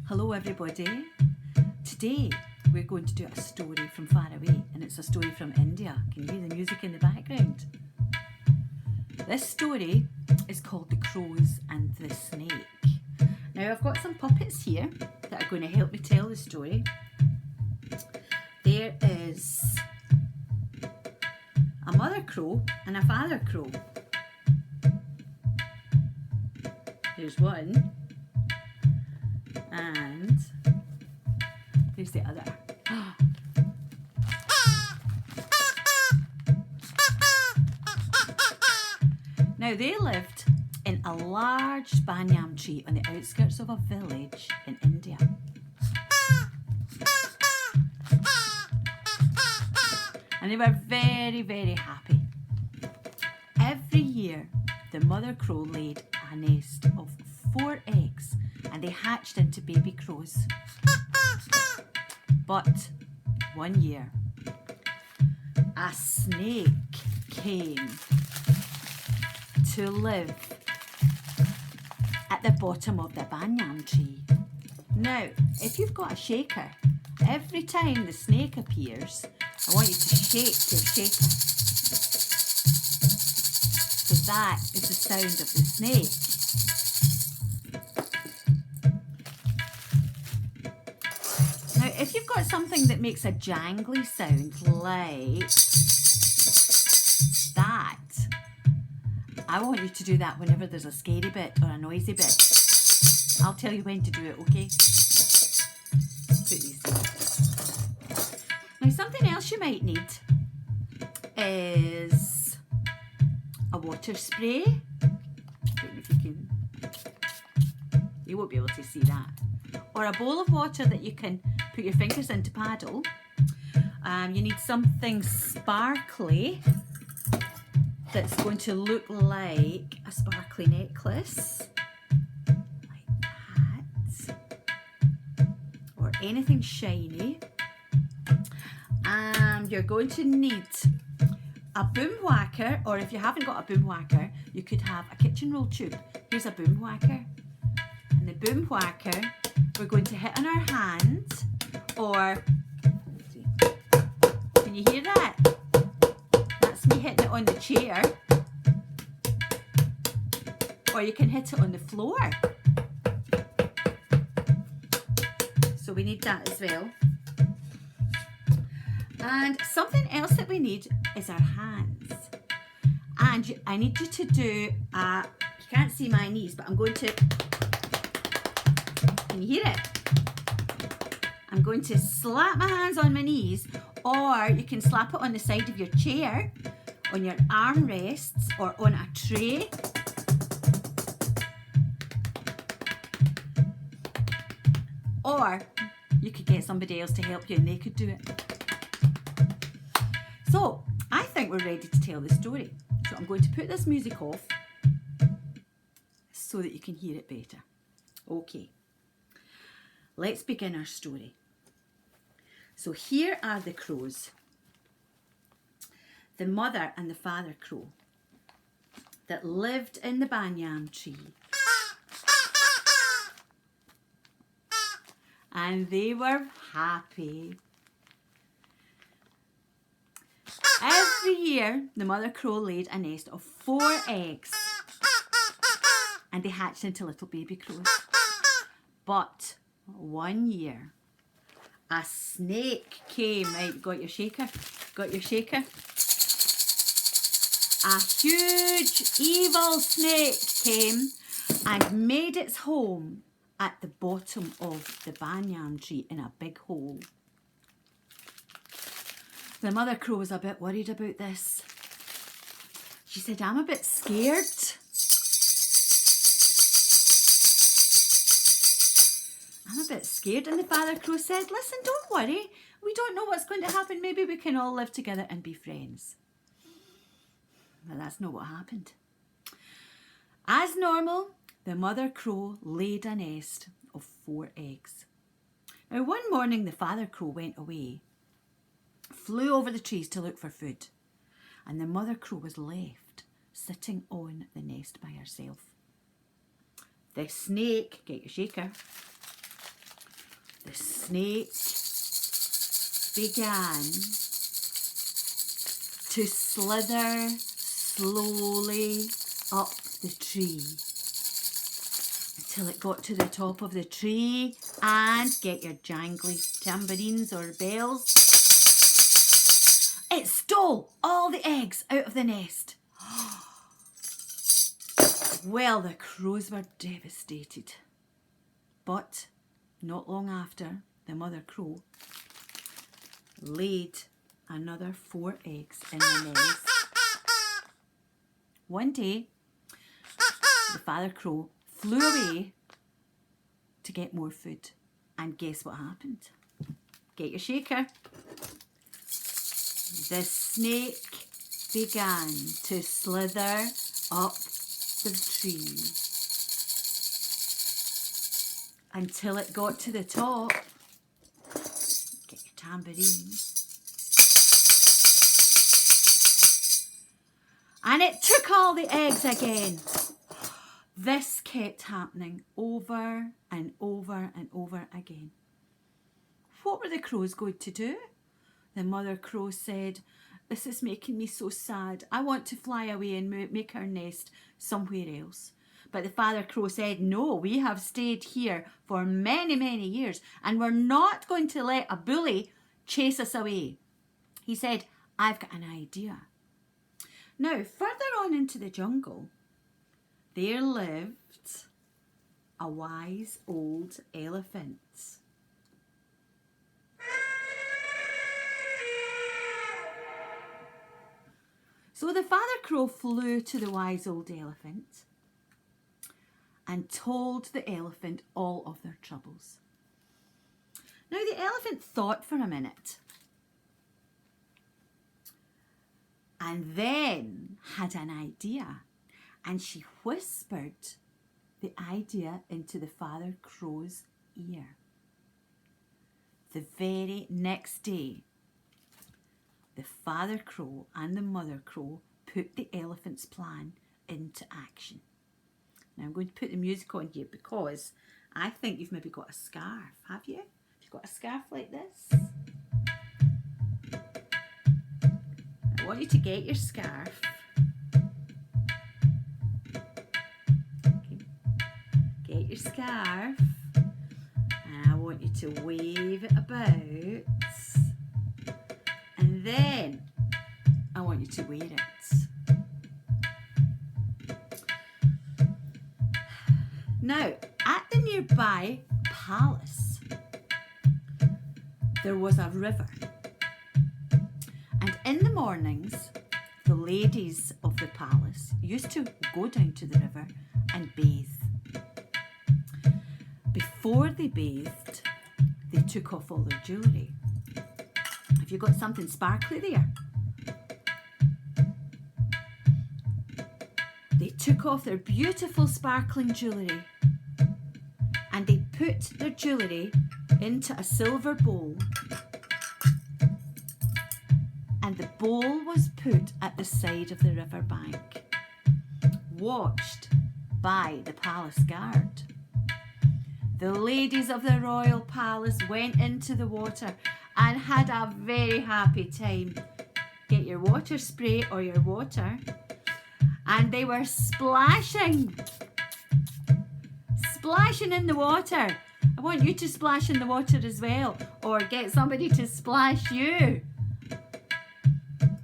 Hello everybody. Today we're going to do a story from far away, and it's a story from India. Can you hear the music in the background? This story is called The Crows and the Snake. Now I've got some puppets here that are going to help me tell the story. There is a mother crow and a father crow. There's one. And here's the other. Now they lived in a large banyan tree on the outskirts of a village in India. And they were very, very happy. Every year the mother crow laid a nest of 4 eggs and they hatched into baby crows. But one year, a snake came to live at the bottom of the banyan tree. Now, if you've got a shaker, every time the snake appears, I want you to shake your shaker. So that is the sound of the snake. Now, if you've got something that makes a jangly sound like that, I want you to do that whenever there's a scary bit or a noisy bit. I'll tell you when to do it, okay? Put these in. Now, something else you might need is a water spray. I don't know if you can, you won't be able to see that. Or a bowl of water that you can put your fingers in to paddle. You need something sparkly that's going to look like a sparkly necklace, like that, or anything shiny. And you're going to need a boom whacker, or if you haven't got a boom whacker, you could have a kitchen roll tube. Here's a boom whacker. And the boom whacker we're going to hit on our hand, or can you hear that? That's me hitting it on the chair. Or you can hit it on the floor. So we need that as well. And something else that we need is our hands. And I need you to do you can't see my knees, but I'm going to, can you hear it? I'm going to slap my hands on my knees, or you can slap it on the side of your chair, on your armrests, or on a tray. Or you could get somebody else to help you and they could do it. So I think we're ready to tell the story. So I'm going to put this music off so that you can hear it better. Okay. Let's begin our story. So here are the crows. The mother and the father crow that lived in the banyan tree. And they were happy. Every year, the mother crow laid a nest of 4 eggs. And they hatched into little baby crows. But one year, a snake came. Right, got your shaker? Got your shaker? A huge evil snake came and made its home at the bottom of the banyan tree in a big hole. The mother crow was a bit worried about this. She said, I'm a bit scared. I'm a bit scared. And the father crow said, listen, don't worry. We don't know what's going to happen. Maybe we can all live together and be friends. But that's not what happened. As normal, the mother crow laid a nest of 4 eggs. Now, one morning, the father crow went away, flew over the trees to look for food, and the mother crow was left sitting on the nest by herself. The snake, get your shaker, the snake began to slither slowly up the tree until it got to the top of the tree, and get your jangly tambourines or bells. It stole all the eggs out of the nest. Well, the crows were devastated. But not long after, the mother crow laid another 4 eggs in the nest. One day, the father crow flew away to get more food. And guess what happened? Get your shaker. The snake began to slither up the tree until it got to the top. Get your tambourine. And it took all the eggs again. This kept happening over and over and over again. What were the crows going to do? The mother crow said, "This is making me so sad. I want to fly away and make our nest somewhere else." But the father crow said, "No, we have stayed here for many, many years, and we're not going to let a bully chase us away." He said, "I've got an idea." Now, further on into the jungle, there lived a wise old elephant. So the father crow flew to the wise old elephant and told the elephant all of their troubles. Now the elephant thought for a minute and then had an idea, and she whispered the idea into the father crow's ear. The very next day, the father crow and the mother crow put the elephant's plan into action. Now I'm going to put the music on here because I think you've maybe got a scarf, have you? Have you got a scarf like this? I want you to get your scarf. Okay. Get your scarf, and I want you to wave it about. And then I want you to wear it. Now, at the nearby palace, there was a river. And in the mornings, the ladies of the palace used to go down to the river and bathe. Before they bathed, they took off all their jewellery. Have you got something sparkly there? They took off their beautiful sparkling jewellery and they put their jewellery into a silver bowl, and the bowl was put at the side of the river bank, watched by the palace guard. The ladies of the royal palace went into the water and had a very happy time. Get your water spray or your water, and they were splashing in the water. I want you to splash in the water as well, or get somebody to splash you.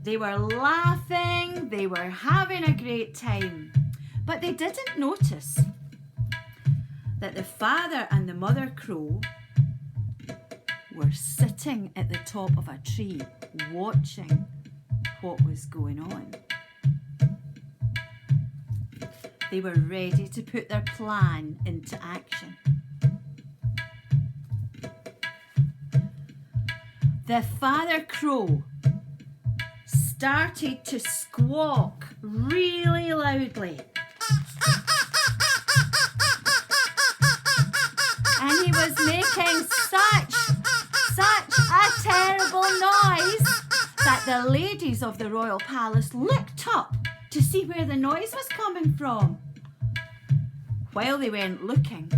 They were laughing, they were having a great time, but they didn't notice that the father and the mother crow were sitting at the top of a tree watching what was going on. They were ready to put their plan into action. The father crow started to squawk really loudly. And he was making such a terrible noise that the ladies of the royal palace looked up to see where the noise was coming from. While they weren't looking,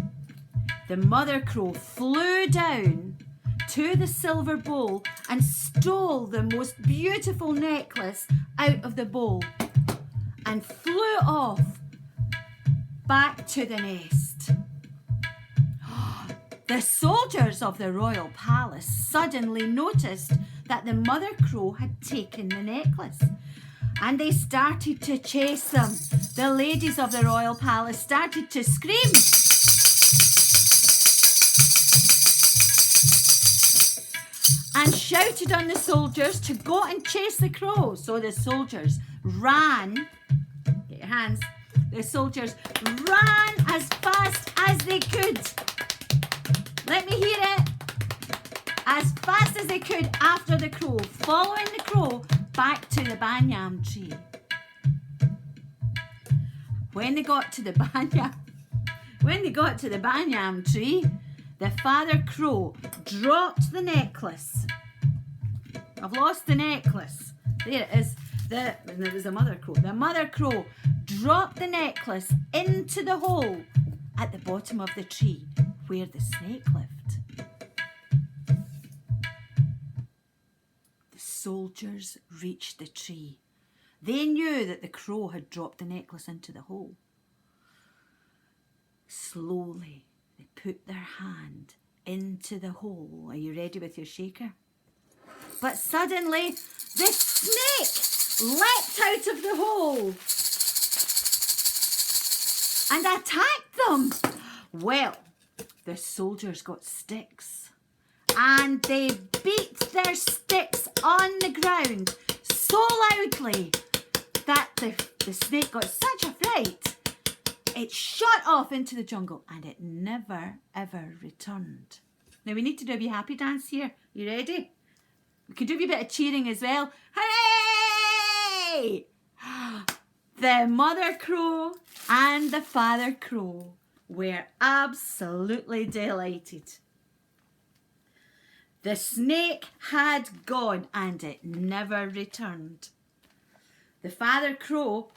the mother crow flew down to the silver bowl and stole the most beautiful necklace out of the bowl and flew off back to the nest. The soldiers of the royal palace suddenly noticed that the mother crow had taken the necklace, and they started to chase them. The ladies of the royal palace started to scream and shouted on the soldiers to go and chase the crow. So the soldiers ran, get your hands, the soldiers ran as fast as they could. Let me hear it. As fast as they could after the crow, following the crow back to the banyan tree. When they got to the banyan tree, the father crow dropped the necklace. I've lost the necklace. There it is. And it was the mother crow. The mother crow dropped the necklace into the hole at the bottom of the tree where the snake lived. The soldiers reached the tree. They knew that the crow had dropped the necklace into the hole. Slowly, they put their hand into the hole. Are you ready with your shaker? But suddenly, the snake leapt out of the hole and attacked them. Well, the soldiers got sticks and they beat their sticks on the ground so loudly that the snake got such a fright, it shot off into the jungle and it never ever returned. Now we need to do a wee happy dance here. You ready? We could do a wee bit of cheering as well. Hooray! The mother crow and the father crow were absolutely delighted. The snake had gone and it never returned. The father crow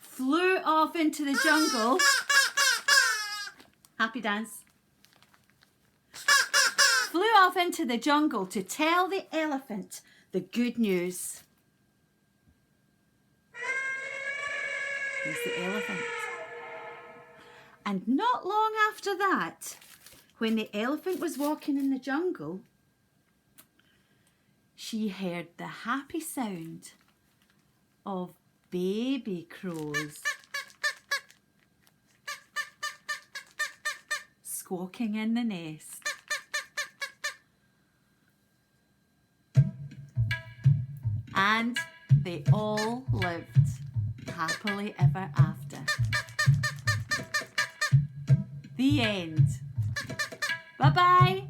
flew off into the jungle. Happy dance. Flew off into the jungle to tell the elephant the good news. Here's the elephant. And not long after that, when the elephant was walking in the jungle, she heard the happy sound of baby crows squawking in the nest. And they all lived happily ever after. The end. Bye-bye.